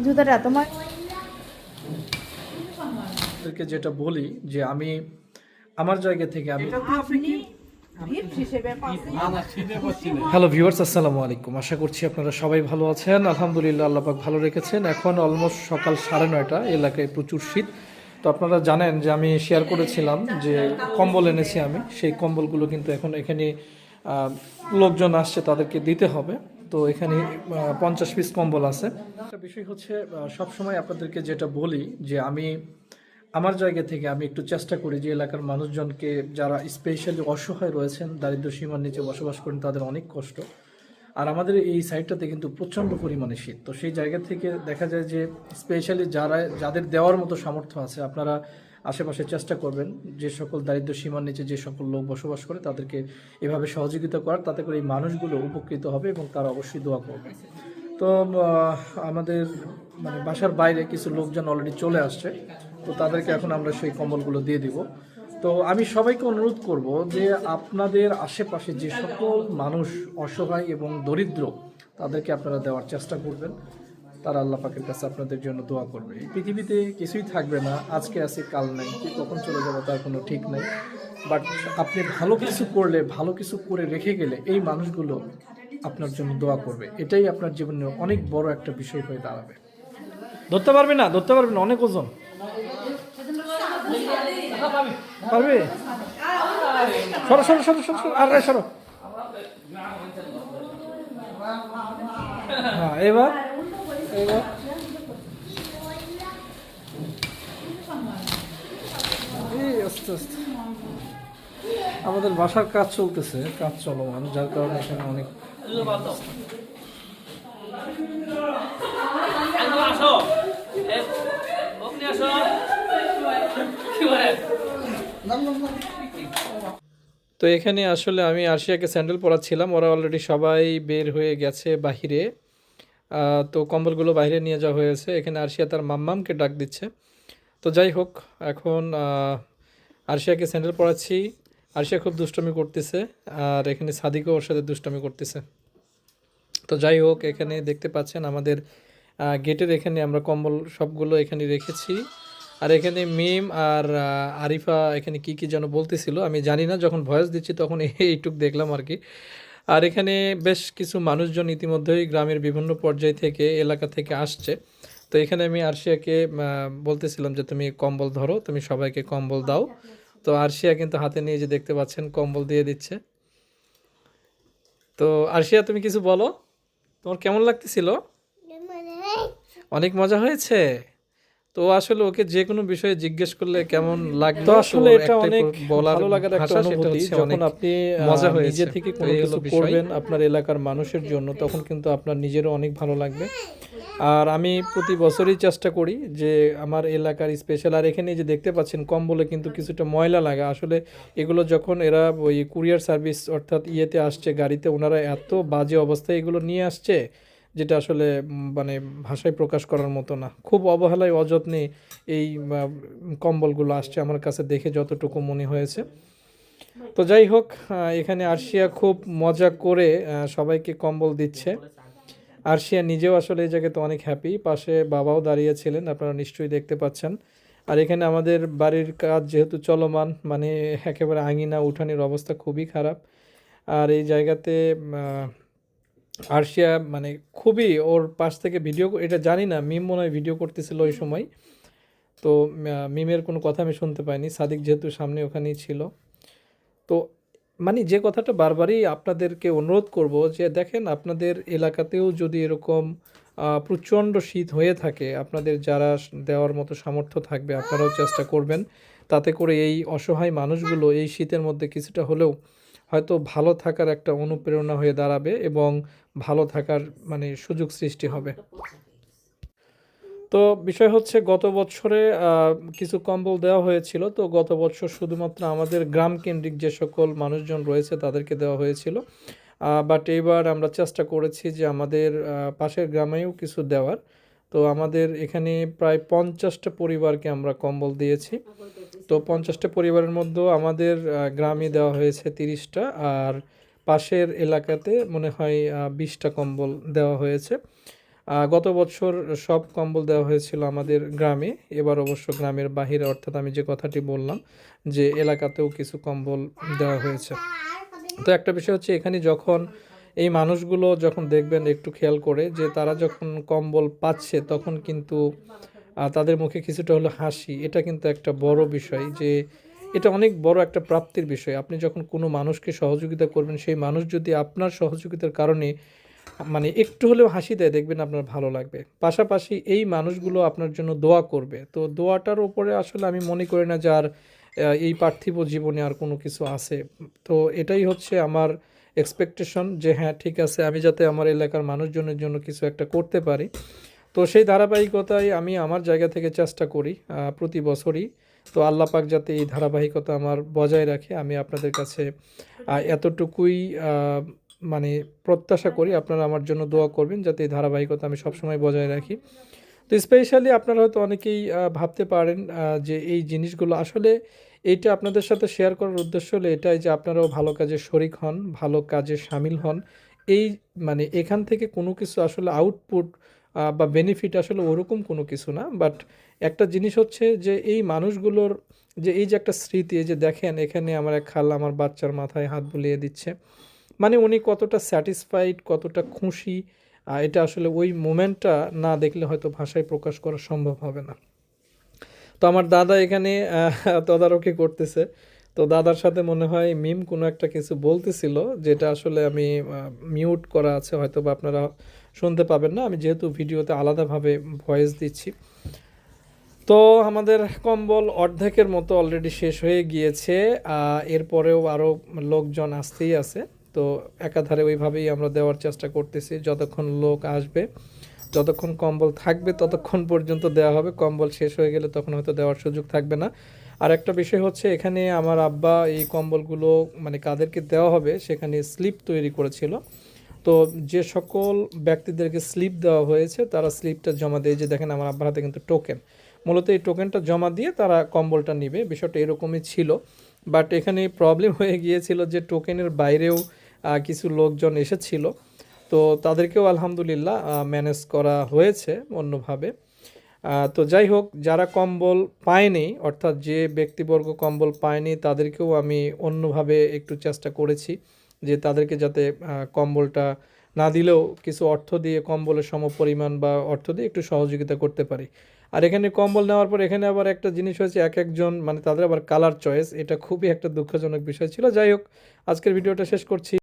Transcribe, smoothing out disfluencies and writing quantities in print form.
জুতাটা তোমার যেটা বলি যে আমি আমার জায়গা থেকে আমি হ্যালো ভিউয়ার্স, আসসালামু আলাইকুম। আশা করছি আপনারা সবাই ভালো আছেন। আলহামদুলিল্লাহ, আল্লাহ পাক ভালো রেখেছেন। এখন অলমোস্ট সকাল 9:30, এলাকায় প্রচুর শীত। তো আপনারা জানেন যে আমি শেয়ার করেছিলাম যে কম্বল এনেছি আমি, সেই কম্বলগুলো কিন্তু এখন এখানে লোকজন আসছে, তাদেরকে দিতে হবে। তো এখানে 50 পিস কম্বল আছে। একটা বিষয় হচ্ছে, সবসময় আপনাদেরকে যেটা বলি যে আমি আমার জায়গা থেকে আমি একটু চেষ্টা করি যে এলাকার মানুষজনকে, যারা স্পেশালি অসহায় রয়েছেন, দারিদ্র্য সীমার নিচে বসবাস করেন, তাদের অনেক কষ্ট। আর আমাদের এই সাইডটাতে কিন্তু প্রচণ্ড পরিমাণে শীত। তো সেই জায়গা থেকে দেখা যায় যে স্পেশালি যাদের দেওয়ার মতো সামর্থ্য আছে, আপনারা আশেপাশে চেষ্টা করবেন যে সকল দারিদ্র্য সীমার নিচে যে সকল লোক বসবাস করে তাদেরকে এভাবে সহযোগিতা করার, তাতে করে এই মানুষগুলো উপকৃত হবে এবং তারা অবশ্যই দোয়া করবে। তো আমাদের বাসার বাইরে কিছু লোকজন অলরেডি চলে আসছে, তো তাদেরকে এখন আমরা সেই কম্বলগুলো দিয়ে দিব। তো আমি সবাইকে অনুরোধ করব যে আপনাদের আশেপাশে যে সকল মানুষ অসহায় এবং দরিদ্র, তাদেরকে আপনারা দেওয়ার চেষ্টা করবেন। তারা আল্লাহ পাকের কাছে আপনাদের জন্য দোয়া করবে। এই পৃথিবীতে কিছুই থাকবে না, আজকে আছে কাল নাই, কি কখন চলে যাবে তার কোনো ঠিক নেই। বাট আপনি ভালো কিছু করলে, ভালো কিছু করে রেখে গেলে এই মানুষগুলো আপনার জন্য দোয়া করবে। এটাই আপনার জীবনে অনেক বড় একটা বিষয় হয়ে দাঁড়াবে। ধরতে পারবে না, অনেক ওজন পারবে। সরো সরো সরো সরো, আর সরো। হ্যাঁ, এবার আস্তে আস্তে আমাদের বাসার কাজ চলতেছে, কাজ চলমান, যার কারণে এখানে অনেক তো এখানে আসলে আমি আরশিয়াকে স্যান্ডেল পরাচ্ছিলাম, ওরা অলরেডি সবাই বের হয়ে গেছে বাহিরে। তো কম্বলগুলো বাইরে নিয়ে যাওয়া হয়েছে। এখানে আরশিয়া তার মাম্মামকে ডাক দিচ্ছে। তো যাই হোক, এখন আরশিয়াকে স্যান্ডেল পরাচ্ছি। আরশিয়া খুব দুষ্টমি করতেছে, আর এখানে সাদিকও ওর সাথে দুষ্টমি করতেছে। তো যাই হোক, এখানে দেখতে পাচ্ছেন আমাদের গেটের এখানে আমরা কম্বল সবগুলো এখানে রেখেছি। আর এখানে মিম আর আরিফা এখানে কি কি যেন বলতেছিল, আমি জানি না, যখন ভয়েস দিচ্ছি তখন এইটুক দেখলাম আর কি। আর এখানে বেশ কিছু মানুষজন ইতিমধ্যেই গ্রামের বিভিন্ন পর্যায় থেকে, এলাকা থেকে আসছে। তো এখানে আমি আরশিয়াকে বলতেছিলাম যে তুমি কম্বল ধরো, তুমি সবাইকে কম্বল দাও। তো আরশিয়া কিন্তু হাতে নিয়ে, যে দেখতে পাচ্ছেন, কম্বল দিয়ে দিচ্ছে। তো আরশিয়া, তুমি কিছু বলো, তোমার কেমন লাগতেছিল? অনেক মজা হয়েছে। তো আসলে ওকে যে কোনো বিষয়ে জিজ্ঞেস করলে কেমন লাগতো, আসলে এটা অনেক ভালো লাগার একটা অনুভূতি। যখন আপনি মজা হয়ে নিজে থেকে কোনো কিছু করবেন আপনার এলাকার মানুষের জন্য, তখন কিন্তু আপনার নিজেরও অনেক ভালো লাগবে। আর আমি প্রতি বছরই চেষ্টা করি যে আমার এলাকার স্পেশাল, আর এখানে যে দেখতে পাচ্ছেন কম্বলে কিন্তু কিছুটা ময়লা লাগা। আসলে এগুলো যখন এরা ওই কুরিয়ার সার্ভিস অর্থাৎ ইয়েতে আসছে, গাড়িতে, ওনারা এত বাজে অবস্থায় এগুলো নিয়ে আসছে, যেটা আসলে ভাষায় প্রকাশ করার মতো না। খুব অবহেলায়, অযত্নে এই কম্বলগুলো আসছে আমার কাছে, দেখে যতটুকু মনে হয়েছে। তো যাই হোক, এখানে আরশিয়া খুব মজা করে সবাইকে কম্বল দিচ্ছে। আরশিয়া নিজেও আসলে এই জায়গাতে অনেক হ্যাপি। পাশে বাবাও দাঁড়িয়েছিলেন, আপনারা নিশ্চয়ই দেখতে পাচ্ছেন। আর এখানে আমাদের বাড়ির কাজ যেহেতু চলমান, একেবারে আঙিনা উঠানের অবস্থা খুবই খারাপ। আর এই জায়গাতে আরশিয়া খুবই, ওর পাশ থেকে ভিডিও, এটা জানি না, মিম মনে হয় ভিডিও করতেছিল ওই সময়। তো মিমের কোনো কথা আমি শুনতে পাইনি, সাদিক যেহেতু সামনে ওখানেই ছিল। তো যে কথাটা বারবারই আপনাদেরকে অনুরোধ করব, যে দেখেন, আপনাদের এলাকাতেও যদি এরকম প্রচণ্ড শীত হয়ে থাকে, আপনাদের যারা দেওয়ার মতো সামর্থ্য থাকবে, আপনারাও চেষ্টা করবেন, তাতে করে এই অসহায় মানুষগুলো এই শীতের মধ্যে কিছুটা হলেও হয়তো ভালো থাকার একটা অনুপ্রেরণা হয়ে দাঁড়াবে এবং ভালো থাকার সুযোগ সৃষ্টি হবে। তো বিষয় হচ্ছে, গত বছরে কিছু কম্বল দেওয়া হয়েছিল। তো গত বছর শুধুমাত্র আমাদের গ্রাম কেন্দ্রিক যে সকল মানুষজন রয়েছে তাদেরকে দেওয়া হয়েছিল। বাট এবার আমরা চেষ্টা করেছি যে আমাদের পাশের গ্রামেও কিছু দেওয়ার। তো তো আমাদের এখানে প্রায় 50টা পরিবারকে আমরা কম্বল দিয়েছি। তো 50টা পরিবারের মধ্যেও আমাদের গ্রামে দেওয়া হয়েছে 30টা, আর পাশের এলাকাতে মনে হয় 20টা কম্বল দেওয়া হয়েছে। গত বছর সব কম্বল দেওয়া হয়েছিল আমাদের গ্রামে, এবার অবশ্য গ্রামের বাহিরে, অর্থাৎ আমি যে কথাটি বললাম যে এলাকাতেও কিছু কম্বল দেওয়া হয়েছে। তো একটা বিষয় হচ্ছে, এখানে যখন এই মানুষগুলো যখন দেখবেন একটু খেয়াল করে যে তারা যখন কম্বল পাচ্ছে তখন কিন্তু তাদের মুখে কিছুটা হলো হাসি, এটা কিন্তু একটা বড় বিষয়, যে এটা অনেক বড় একটা প্রাপ্তির বিষয়। আপনি যখন কোনো মানুষকে সহযোগিতা করবেন, সেই মানুষ যদি আপনার সহযোগিতার কারণে মানে একটু হলেও হাসি দেয়, দেখবেন আপনার ভালো লাগবে। পাশাপাশি এই মানুষগুলো আপনার জন্য দোয়া করবে। তো দোয়াটার উপরে আসলে আমি মনে করি না যে আর এই পার্থিব জীবনে আর কোনো কিছু আছে। তো এটাই হচ্ছে আমার এক্সপেকটেশন, যে হ্যাঁ ঠিক আছে, আমি যাতে আমার এলাকার মানুষজনের জন্য কিছু একটা করতে পারি। তো সেই ধারাবাহিকতায় আমি আমার জায়গা থেকে চেষ্টা করি প্রতি বছরই। তো আল্লাহ পাক যাতে এই ধারাবাহিকতা আমার বজায় রাখে, আমি আপনাদের কাছে এতটুকুই মানে প্রত্যাশা করি। আপনারা আমার জন্য দোয়া করবেন যাতে এই ধারাবাহিকতা আমি সবসময় বজায় রাখি। তো স্পেশালি আপনারা হয়তো অনেকেই ভাবতে পারেন যে এই জিনিসগুলো আসলে, এইটা আপনাদের সাথে শেয়ার করার উদ্দেশ্য হলো এটাই যে আপনারাও ভালো কাজে শরিক হন, ভালো কাজে শামিল হন। এই মানে এখান থেকে কোনো কিছু আসলে আউটপুট বা বেনিফিট আসলে ওরকম কোনো কিছু না। বাট একটা জিনিস হচ্ছে যে এই মানুষগুলোর যে এই যে একটা স্মৃতি, এই যে দেখেন এখানে আমার এক খালা আমার বাচ্চার মাথায় হাত বুলিয়ে দিচ্ছে, মানে উনি কতটা স্যাটিসফাইড, কতটা খুশি, এটা আসলে ওই মোমেন্টটা না দেখলে হয়তো ভাষায় প্রকাশ করা সম্ভব হবে না। তো আমার দাদা এখানে তদারকি করতেছে। তো দাদার সাথে মনে হয় মিম কোনো একটা কিছু বলতেছিল, যেটা আসলে আমি মিউট করা আছে, হয়তো বা আপনারা শুনতে পাবেন না, আমি যেহেতু ভিডিওতে আলাদাভাবে ভয়েস দিচ্ছি। তো আমাদের কম্বল অর্ধেকের মতো অলরেডি শেষ হয়ে গিয়েছে, এরপরেও আরও লোকজন আসতেই আছে। তো একাধারে ওইভাবেই আমরা দেওয়ার চেষ্টা করতেছি, যতক্ষণ লোক আসবে, যতক্ষণ কম্বল থাকবে ততক্ষণ পর্যন্ত দেওয়া হবে। কম্বল শেষ হয়ে গেলে তখন হয়তো দেওয়ার সুযোগ থাকবে না। আর একটা বিষয় হচ্ছে, এখানে আমার আব্বা এই কম্বলগুলো মানে কাদেরকে দেওয়া হবে সেখানে স্লিপ তৈরি করেছিল। তো যে সকল ব্যক্তিদেরকে স্লিপ দেওয়া হয়েছে তারা স্লিপটা জমা দিয়ে, যে দেখেন আমার আব্বার হাতে কিন্তু টোকেন, মূলত এই টোকেনটা জমা দিয়ে তারা কম্বলটা নেবে, বিষয়টা এরকমই ছিল। বাট এখানে প্রবলেম হয়ে গিয়েছিল যে টোকেনের বাইরেও কিছু লোকজন এসেছিল, তো তাদেরকেও আলহামদুলিল্লাহ ম্যানেজ করা হয়েছে অন্যভাবে। তো যাই হোক, যারা কম্বল পায়নি, অর্থাৎ যে ব্যক্তিবর্গ কম্বল পায়নি, তাদেরকেও আমি অন্যভাবে একটু চেষ্টা করেছি যে তাদেরকে যাতে কম্বলটা না দিলেও কিছু অর্থ দিয়ে কম্বলের সমপরিমাণ বা অর্থ দিয়ে একটু সহযোগিতা করতে পারি। আর এখানে কম্বল নেওয়ার পর এখানে আবার একটা জিনিস হয়েছে, এক একজন মানে তাদের আবার কালার চয়েস, এটা খুবই একটা দুঃখজনক বিষয় ছিল। যাই হোক, আজকের ভিডিওটা শেষ করছি।